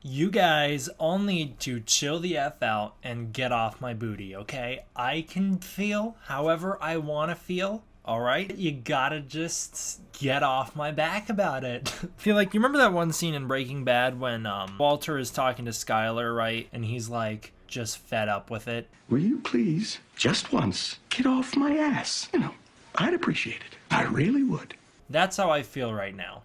You guys all need to chill the F out and get off my booty, okay? I can feel however I want to feel, alright? You gotta just get off my back about it. Feel like, you remember that one scene in Breaking Bad when Walter is talking to Skyler, right? And he's like, just fed up with it. Will you please, just once, get off my ass? You know, I'd appreciate it. I really would. That's how I feel right now.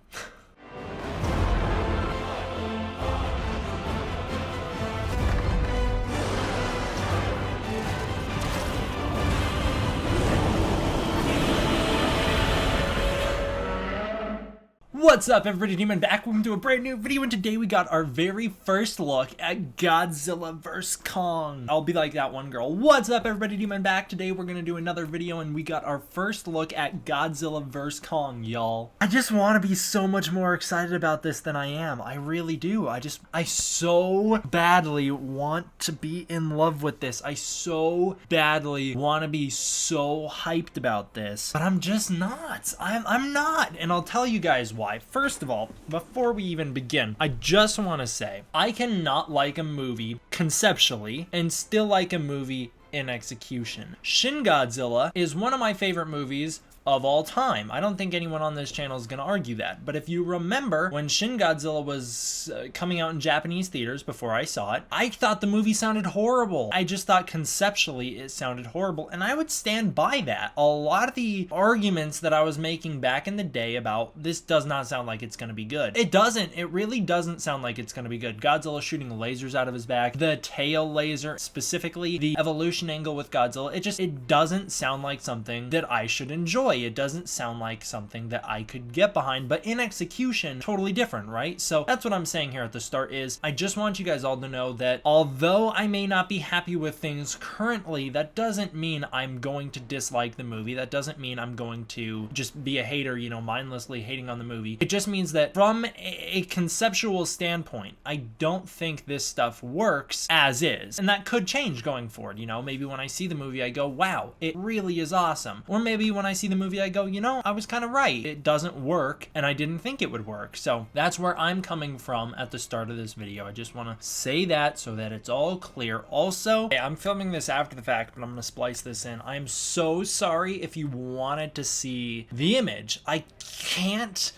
What's up, everybody? Demon back. Welcome to a brand new video, and today we got our very first look at Godzilla Vs Kong. I'll be like that one girl. What's up, everybody? Demon back. Today we're gonna do another video, and we got our first look at Godzilla Vs Kong, y'all. I just want to be so much more excited about this than I am. I really do. I so badly want to be in love with this. I so badly want to be so hyped about this, but I'm just not. I'm not, and I'll tell you guys why. First of all, before we even begin, I just want to say I cannot like a movie conceptually and still like a movie in execution. Shin Godzilla is one of my favorite movies of all time. I don't think anyone on this channel is going to argue that. But if you remember when Shin Godzilla was coming out in Japanese theaters before I saw it, I thought the movie sounded horrible. I just thought conceptually it sounded horrible, and I would stand by that. A lot of the arguments that I was making back in the day about this does not sound like it's going to be good. It doesn't. It really doesn't sound like it's going to be good. Godzilla shooting lasers out of his back, the tail laser, specifically the evolution angle with Godzilla, it doesn't sound like something that I should enjoy. It doesn't sound like something that I could get behind, but in execution, totally different, right? So that's what I'm saying here at the start is I just want you guys all to know that although I may not be happy with things currently, that doesn't mean I'm going to dislike the movie. That doesn't mean I'm going to just be a hater, you know, mindlessly hating on the movie. It just means that from a conceptual standpoint, I don't think this stuff works as is. And that could change going forward, you know? Maybe when I see the movie, I go, wow, it really is awesome. Or maybe when I see the movie, I go, you know, I was kind of right. It doesn't work, and I didn't think it would work. So that's where I'm coming from at the start of this video. I just want to say that so that it's all clear. Also, I'm filming this after the fact, but I'm going to splice this in. I'm so sorry if you wanted to see the image. I can't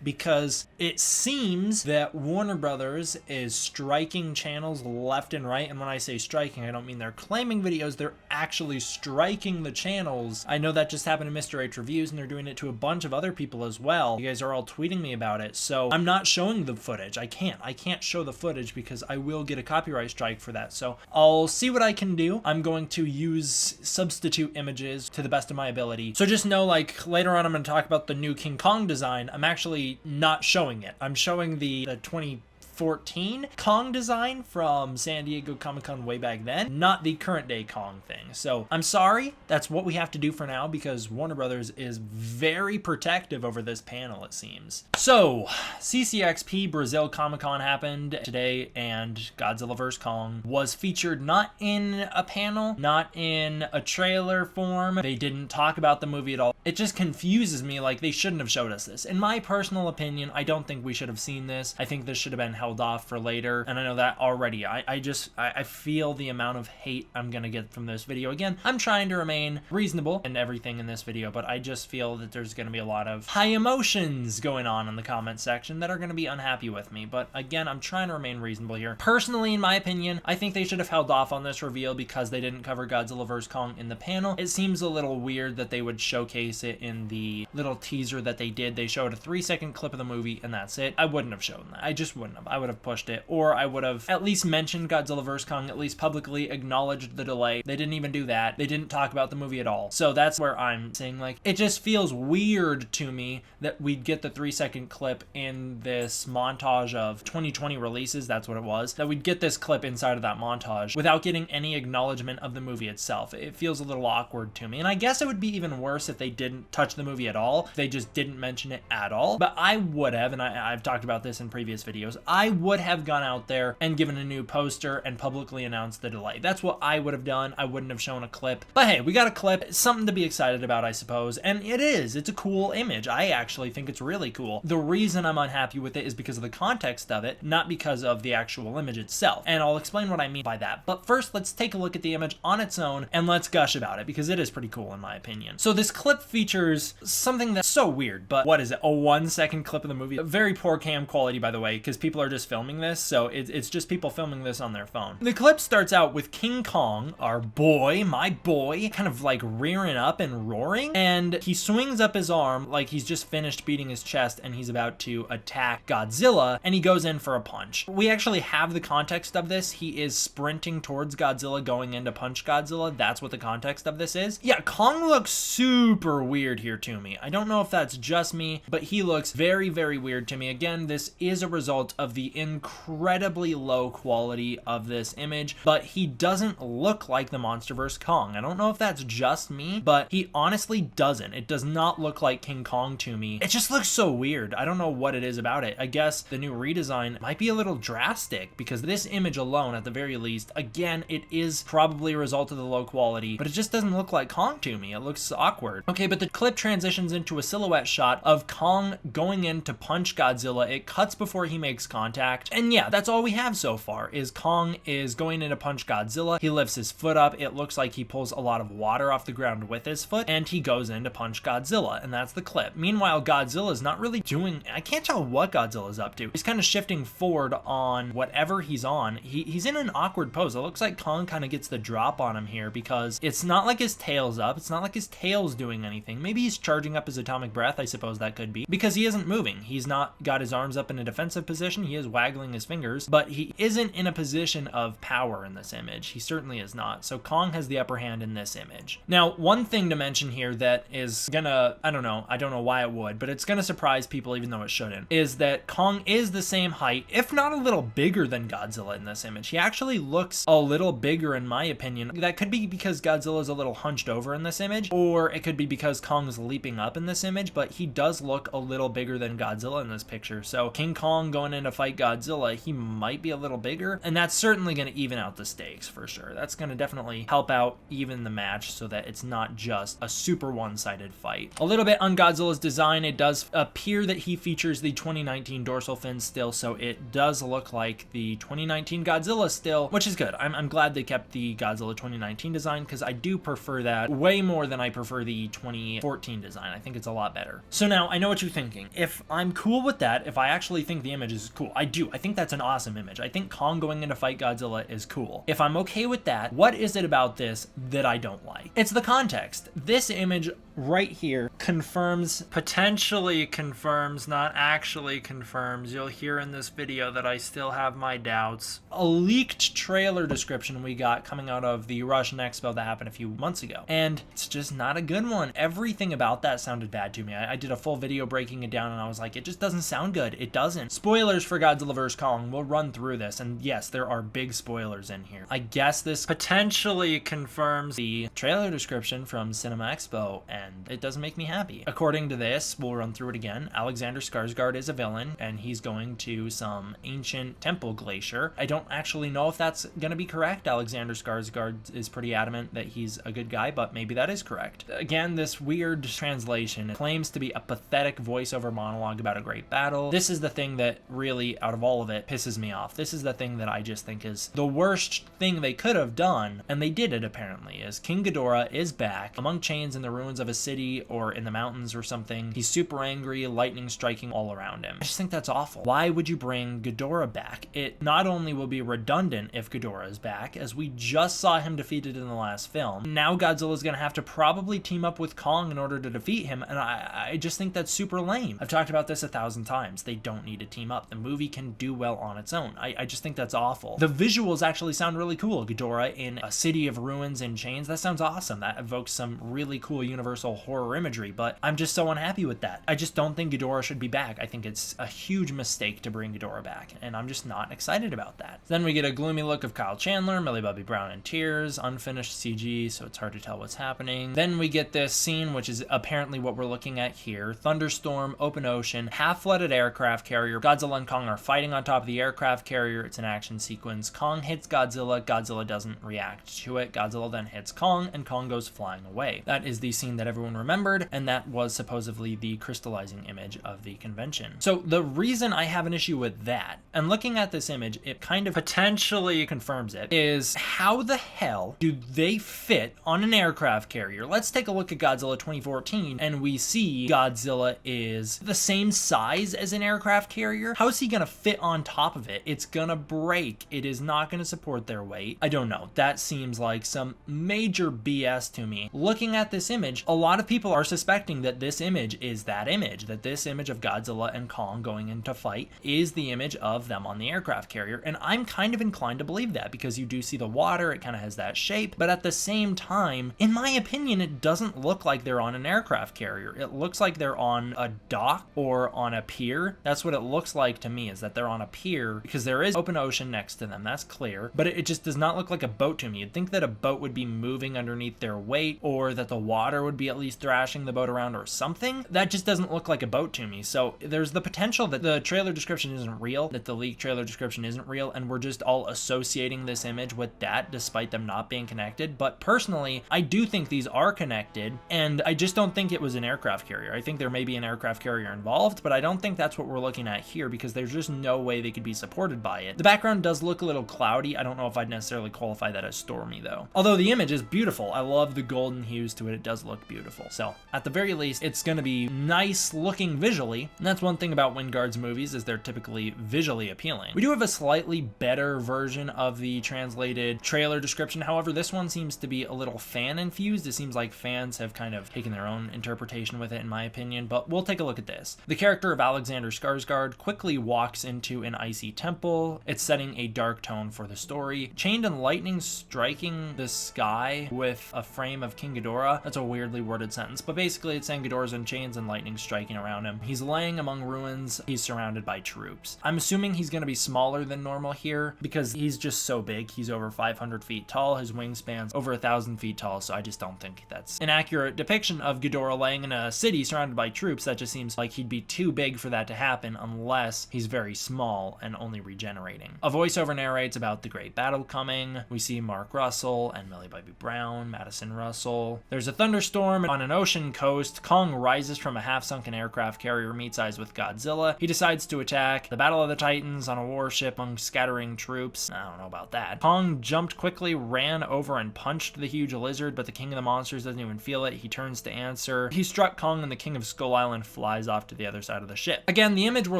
because it seems that Warner Brothers is striking channels left and right. And when I say striking, I don't mean they're claiming videos. They're actually striking the channels. I know that just happened to Mr. H Reviews, and they're doing it to a bunch of other people as well. You guys are all tweeting me about it. So I'm not showing the footage. I can't show the footage because I will get a copyright strike for that. So I'll see what I can do. I'm going to use substitute images to the best of my ability. So just know, like, later on I'm going to talk about the new King Kong design. I'm actually not showing it. I'm showing the 2014 Kong design from San Diego Comic-Con way back then, not the current day Kong thing. So I'm sorry, that's what we have to do for now because Warner Brothers is very protective over this panel, it seems. So CCXP Brazil Comic-Con happened today, and Godzilla vs Kong was featured not in a panel, not in a trailer form. They didn't talk about the movie at all. It just confuses me. Like, they shouldn't have showed us this. In my personal opinion, I don't think we should have seen this. I think this should have been held off for later, and I know that already. I feel the amount of hate I'm gonna get from this video. Again, I'm trying to remain reasonable in everything in this video, but I just feel that there's gonna be a lot of high emotions going on in the comment section that are gonna be unhappy with me. But again, I'm trying to remain reasonable here. Personally, in my opinion, I think they should have held off on this reveal because they didn't cover Godzilla vs Kong in the panel. It seems a little weird that they would showcase it in the little teaser that they did. They showed a 3-second clip of the movie and that's it. I wouldn't have shown that. I just wouldn't have. I would have pushed it, or I would have at least mentioned Godzilla vs Kong, at least publicly acknowledged the delay. They didn't even do that. They didn't talk about the movie at all. So that's where I'm saying, like, it just feels weird to me that we'd get the 3-second clip in this montage of 2020 releases, that's what it was, that we'd get this clip inside of that montage without getting any acknowledgement of the movie itself. It feels a little awkward to me, and I guess it would be even worse if they didn't touch the movie at all. They just didn't mention it at all. But I would have, and I've talked about this in previous videos, I would have gone out there and given a new poster and publicly announced the delay. That's what I would have done. I wouldn't have shown a clip. But hey, we got a clip. It's something to be excited about, I suppose. And it is. It's a cool image. I actually think it's really cool. The reason I'm unhappy with it is because of the context of it, not because of the actual image itself. And I'll explain what I mean by that. But first, let's take a look at the image on its own and let's gush about it because it is pretty cool in my opinion. So this clip features something that's so weird, but what is it? A 1-second clip of the movie. Very poor cam quality, by the way, because people are just filming this. So it's just people filming this on their phone. The clip starts out with King Kong, our boy, my boy, kind of like rearing up and roaring. And he swings up his arm like he's just finished beating his chest and he's about to attack Godzilla, and he goes in for a punch. We actually have the context of this. He is sprinting towards Godzilla, going in to punch Godzilla. That's what the context of this is. Yeah, Kong looks super weird here to me. I don't know if that's just me, but he looks very, very weird to me. Again, this is a result of the incredibly low quality of this image, but he doesn't look like the Monster vs. Kong. I don't know if that's just me, but he honestly doesn't. It does not look like King Kong to me. It just looks so weird. I don't know what it is about it. I guess the new redesign might be a little drastic because this image alone, at the very least, again, it is probably a result of the low quality, but it just doesn't look like Kong to me. It looks awkward. Okay, but the clip transitions into a silhouette shot of Kong going in to punch Godzilla. It cuts before he makes contact. And yeah, that's all we have so far is Kong is going in to punch Godzilla. He lifts his foot up. It looks like he pulls a lot of water off the ground with his foot, and he goes in to punch Godzilla, and that's the clip. Meanwhile, Godzilla's not really doing, I can't tell what Godzilla's up to. He's kind of shifting forward on whatever he's on. He's in an awkward pose. It looks like Kong kind of gets the drop on him here because it's not like his tail's up. It's not like his tail's doing anything. Maybe he's charging up his atomic breath. I suppose that could be because he isn't moving. He's not got his arms up in a defensive position. He is waggling his fingers, but he isn't in a position of power in this image. He certainly is not. So Kong has the upper hand in this image. Now, one thing to mention here that is gonna, I don't know why it would, but it's gonna surprise people even though it shouldn't, is that Kong is the same height, if not a little bigger than Godzilla in this image. He actually looks a little bigger in my opinion. That could be because Godzilla is a little hunched over in this image, or it could be because Kong's leaping up in this image, but he does look a little bigger than Godzilla in this picture. So King Kong going in to fight Godzilla, he might be a little bigger, and that's certainly going to even out the stakes for sure. That's going to definitely help out even the match so that it's not just a super one-sided fight. A little bit on Godzilla's design, it does appear that he features the 2019 dorsal fin still, so it does look like the 2019 Godzilla still, which is good. I'm glad they kept the Godzilla 2019 design because I do prefer that way more than I prefer the 2014 design. I think it's a lot better. So now I know what you're thinking. If I'm cool with that, if I actually think the image is cool, I do. I think that's an awesome image. I think Kong going in to fight Godzilla is cool. If I'm okay with that, what is it about this that I don't like? It's the context. This image right here confirms, potentially confirms, not actually confirms. You'll hear in this video that I still have my doubts. A leaked trailer description we got coming out of the Russian Expo that happened a few months ago, and it's just not a good one. Everything about that sounded bad to me. I did a full video breaking it down and I was like, it just doesn't sound good. It doesn't. Spoilers for Godzilla vs. Kong. We'll run through this, and yes, there are big spoilers in here. I guess this potentially confirms the trailer description from Cinema Expo, and it doesn't make me happy. According to this, we'll run through it again. Alexander Skarsgård is a villain, and he's going to some ancient temple glacier. I don't actually know if that's going to be correct. Alexander Skarsgård is pretty adamant that he's a good guy, but maybe that is correct. Again, this weird translation claims to be a pathetic voiceover monologue about a great battle. This is the thing that really, out of all of it, pisses me off. This is the thing that I just think is the worst thing they could have done, and they did it apparently, is King Ghidorah is back among chains in the ruins of a city or in the mountains or something. He's super angry, lightning striking all around him. I just think that's awful. Why would you bring Ghidorah back? It not only will be redundant if Ghidorah is back, as we just saw him defeated in the last film. Now Godzilla's gonna have to probably team up with Kong in order to defeat him, and I just think that's super lame. I've talked about this 1,000 times. They don't need to team up. The movie can do well on its own. I just think that's awful. The visuals actually sound really cool. Ghidorah in a city of ruins and chains, that sounds awesome. That evokes some really cool universal horror imagery, but I'm just so unhappy with that. I just don't think Ghidorah should be back. I think it's a huge mistake to bring Ghidorah back, and I'm just not excited about that. Then we get a gloomy look of Kyle Chandler, Millie Bobby Brown in tears, unfinished CG, so it's hard to tell what's happening. Then we get this scene, which is apparently what we're looking at here. Thunderstorm, open ocean, half-flooded aircraft carrier. Godzilla and Kong are fighting on top of the aircraft carrier. It's an action sequence. Kong hits Godzilla. Godzilla doesn't react to it. Godzilla then hits Kong, and Kong goes flying away. That is the scene that everyone remembered, and that was supposedly the crystallizing image of the convention. So the reason I have an issue with that, and looking at this image, it kind of potentially confirms it, is how the hell do they fit on an aircraft carrier? Let's take a look at Godzilla 2014, and we see Godzilla is the same size as an aircraft carrier. How is he gonna fit on top of it? It's gonna break. It is not gonna support their weight. I don't know. That seems like some major BS to me. Looking at this image, a lot of people are suspecting that this image is that image, that this image of Godzilla and Kong going into fight is the image of them on the aircraft carrier, and I'm kind of inclined to believe that because you do see the water, it kind of has that shape, but at the same time, in my opinion, it doesn't look like they're on an aircraft carrier. It looks like they're on a dock or on a pier. That's what it looks like to me, is that they're on a pier, because there is open ocean next to them, that's clear, but it just does not look like a boat to me. You'd think that a boat would be moving underneath their weight, or that the water would be at least thrashing the boat around or something. That just doesn't look like a boat to me. So there's the potential that the trailer description isn't real, that the leaked trailer description isn't real, and we're just all associating this image with that despite them not being connected. But personally, I do think these are connected, and I just don't think it was an aircraft carrier. I think there may be an aircraft carrier involved, but I don't think that's what we're looking at here, because there's just no way they could be supported by it. The background does look a little cloudy. I don't know if I'd necessarily qualify that as stormy though. Although the image is beautiful. I love the golden hues to it. It does look beautiful. So at the very least, it's going to be nice looking visually. And that's one thing about Wingard's movies, is they're typically visually appealing. We do have a slightly better version of the translated trailer description. However, this one seems to be a little fan infused. It seems like fans have kind of taken their own interpretation with it, in my opinion, but we'll take a look at this. The character of Alexander Skarsgård quickly walks into an icy temple. It's setting a dark tone for the story. Chained and lightning striking the sky with a frame of King Ghidorah. That's a weirdly worded sentence, but basically it's saying Ghidorah's in chains and lightning striking around him. He's laying among ruins. He's surrounded by troops. I'm assuming he's going to be smaller than normal here because he's just so big. He's over 500 feet tall. His wingspan's over 1,000 feet tall, so I just don't think that's an accurate depiction of Ghidorah laying in a city surrounded by troops. That just seems like he'd be too big for that to happen unless he's very small and only regenerating. A voiceover narrates about the great battle coming. We see Mark Russell and Millie Bobby Brown, Madison Russell. There's a thunderstorm on an ocean coast. Kong rises from a half-sunken aircraft carrier, meets eyes with Godzilla. He decides to attack. The Battle of the Titans on a warship among scattering troops. I don't know about that. Kong jumped quickly, ran over and punched the huge lizard, but the King of the Monsters doesn't even feel it. He turns to answer. He struck Kong, and the King of Skull Island flies off to the other side of the ship. Again, the image we're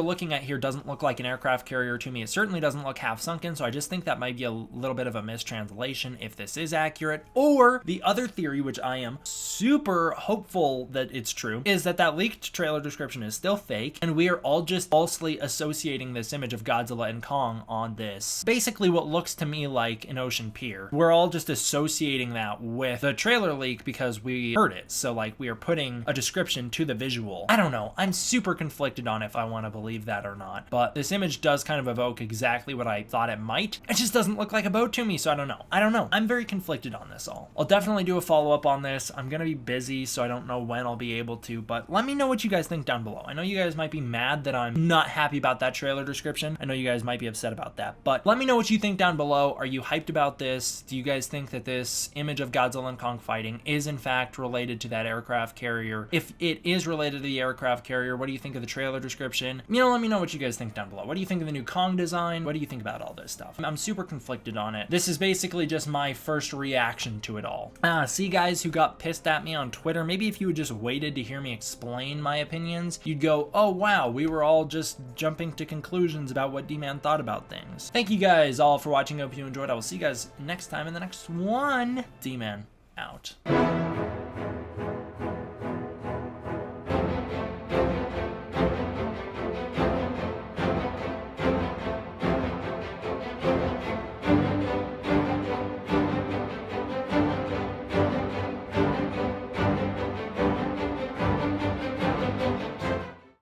looking at here doesn't look like an aircraft carrier to me. It certainly doesn't look half-sunken, so I just think that might be a little bit of a mistranslation if this is accurate. Or the other theory, which I am super hopeful that it's true, is that that leaked trailer description is still fake, and we are all just falsely associating this image of Godzilla and Kong on this, basically what looks to me like an ocean pier. We're all just associating that with the trailer leak because we heard it, so like we are putting a description to the visual. I don't know. I'm super conflicted on if I want to believe that or not, but this image does kind of evoke exactly what I thought it might. It just doesn't look like a boat to me, so I don't know. I'm very conflicted on this all. I'll definitely do a follow-up on this. I'm gonna be busy, so I don't know when I'll be able to, but let me know what you guys think down below. I know you guys might be mad that I'm not happy about that trailer description. I know you guys might be upset about that, but let me know what you think down below. Are you hyped about this? Do you guys think that this image of Godzilla and Kong fighting is in fact related to that aircraft carrier? If it is related to the aircraft carrier, what do you think of the trailer description? Let me know what you guys think down below. What do you think of the new Kong design? What do you think about all this stuff? I'm super conflicted on it. This is basically just my first reaction to it all. See, guys who got pissed at me on Twitter, maybe if you had just waited to hear me explain my opinions, you'd go, oh wow, we were all just jumping to conclusions about what D-Man thought about things. Thank you guys all for watching. I hope you enjoyed. I will see you guys next time in the next one. D-Man out.